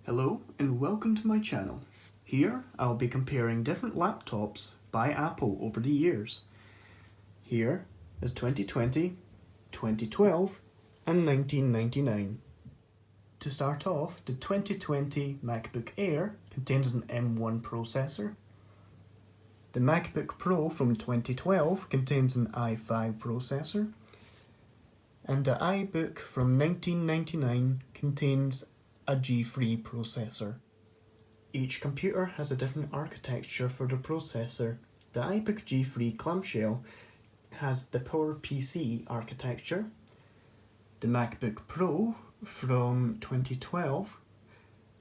Hello and welcome to my channel. Here I'll be comparing different laptops by Apple over the years. Here is 2020, 2012 and 1999. To start off, the 2020 MacBook Air contains an M1 processor. The MacBook Pro from 2012 contains an i5 processor. And the iBook from 1999 contains a G3 processor. Each computer has a different architecture for the processor. The iBook G3 clamshell has the PowerPC architecture. The MacBook Pro from 2012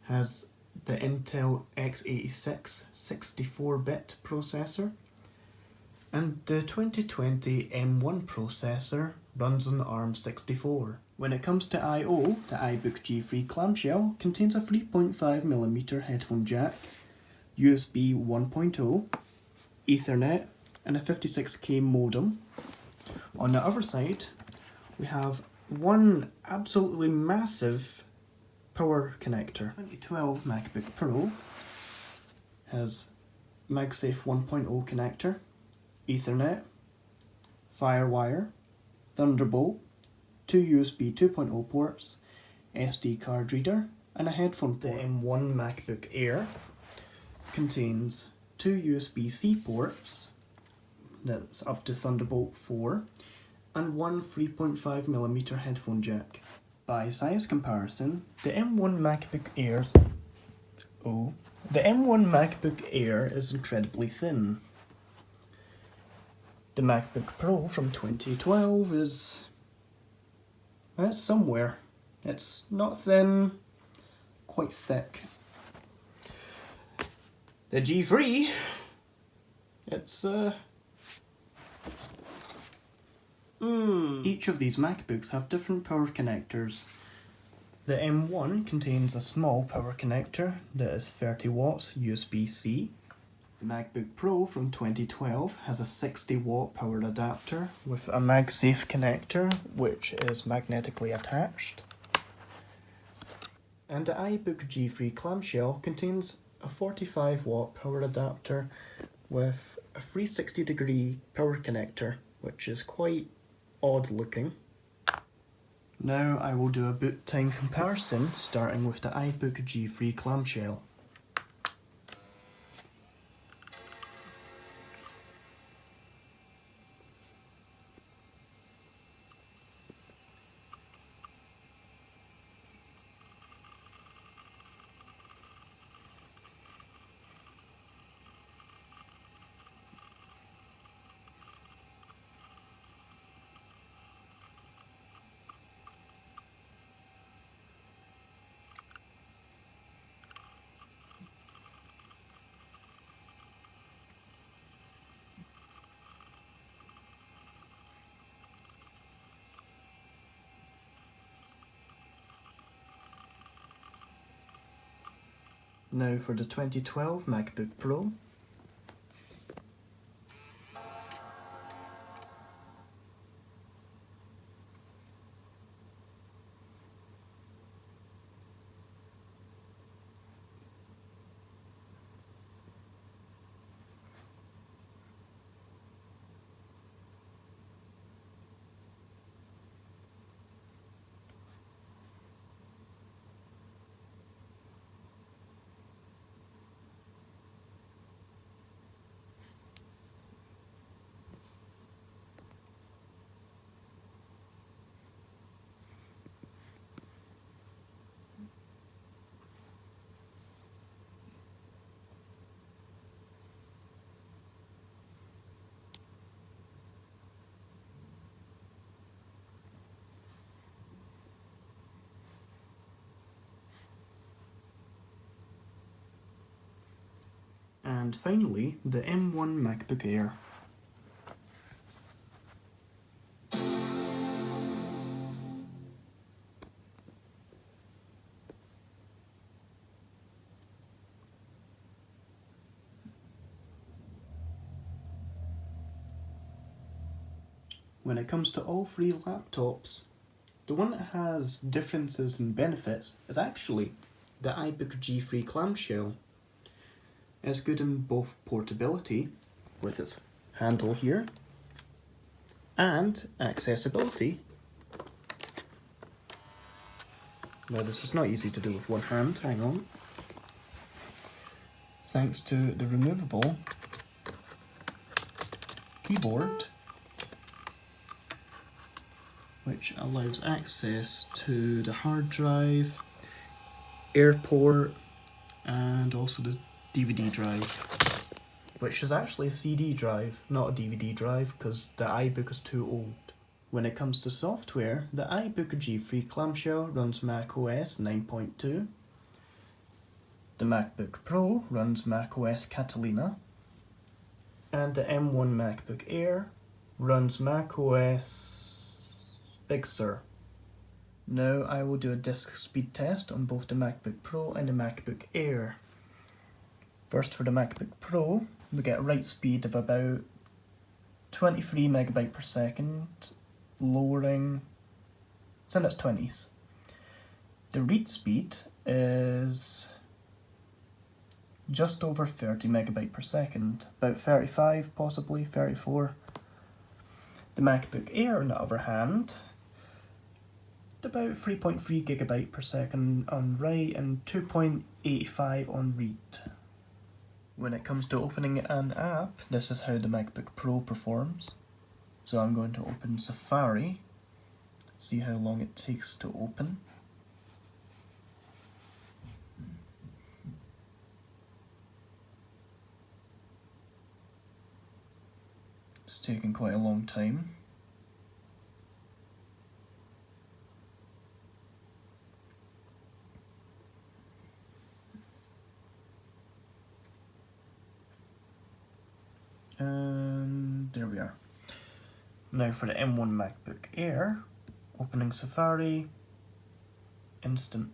has the Intel x86 64-bit processor. And the 2020 M1 processor runs on ARM64. When it comes to I/O, the iBook G3 clamshell contains a 3.5mm headphone jack, USB 1.0, Ethernet, and a 56K modem. On the other side, we have one absolutely massive power connector. 2012 MacBook Pro has MagSafe 1.0 connector, Ethernet, Firewire, Thunderbolt, two USB 2.0 ports, SD card reader, and a headphone port. The M1 MacBook Air contains two USB-C ports, that's up to Thunderbolt 4, and one 3.5mm headphone jack. By size comparison, the M1 MacBook Air is incredibly thin. The MacBook Pro from 2012 is somewhere. It's not thin, quite thick. The G3, Each of these MacBooks have different power connectors. The M1 contains a small power connector that is 30 watts USB-C. The MacBook Pro from 2012 has a 60-watt power adapter with a MagSafe connector, which is magnetically attached. And the iBook G3 clamshell contains a 45-watt power adapter with a 360-degree power connector, which is quite odd looking. Now I will do a boot time comparison, starting with the iBook G3 clamshell. Now for the 2012 MacBook Pro. And finally, the M1 MacBook Air. When it comes to all three laptops, the one that has differences and benefits is actually the iBook G3 clamshell is good in both portability, with its handle here, and accessibility. Now this is not easy to do with one hand, hang on. Thanks to the removable keyboard, which allows access to the hard drive, AirPort, and also the DVD drive, which is actually a CD drive, not a DVD drive, because the iBook is too old. When it comes to software, the iBook G3 clamshell runs macOS 9.2, the MacBook Pro runs macOS Catalina, and the M1 MacBook Air runs macOS Big Sur. Now I will do a disk speed test on both the MacBook Pro and the MacBook Air. First, for the MacBook Pro, we get a write speed of about 23 megabyte per second, lowering, it's in its 20s. The read speed is just over 30 megabyte per second, about 35 possibly, 34. The MacBook Air, on the other hand, about 3.3 gigabyte per second on write and 2.85 on read. When it comes to opening an app, this is how the MacBook Pro performs. So I'm going to open Safari, see how long it takes to open. It's taking quite a long time. And there we are. Now for the M1 MacBook Air, opening Safari, instant.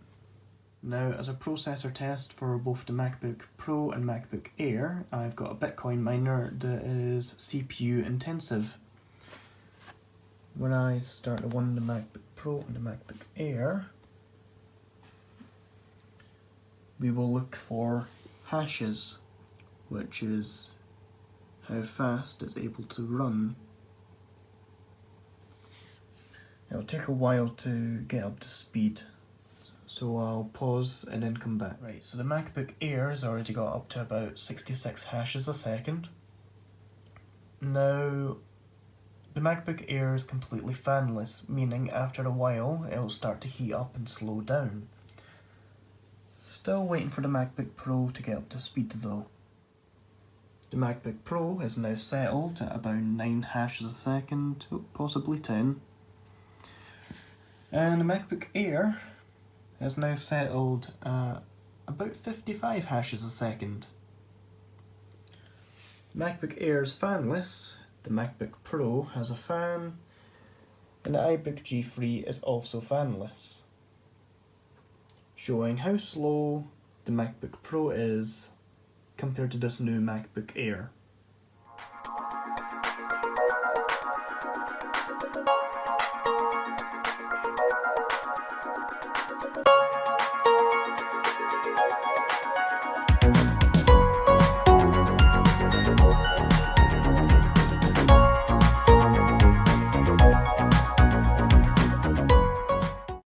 Now as a processor test for both the MacBook Pro and MacBook Air, I've got a Bitcoin miner that is CPU intensive. When I start the one, the MacBook Pro and the MacBook Air, we will look for hashes, which is how fast it's able to run. It'll take a while to get up to speed, so I'll pause and then come back. Right, so the MacBook Air has already got up to about 66 hashes a second. Now, the MacBook Air is completely fanless, meaning after a while it'll start to heat up and slow down. Still waiting for the MacBook Pro to get up to speed though. The MacBook Pro is now settled at about 9 hashes a second, possibly 10. And the MacBook Air is now settled at about 55 hashes a second. The MacBook Air is fanless, the MacBook Pro has a fan, and the iBook G3 is also fanless, showing how slow the MacBook Pro is compared to this new MacBook Air.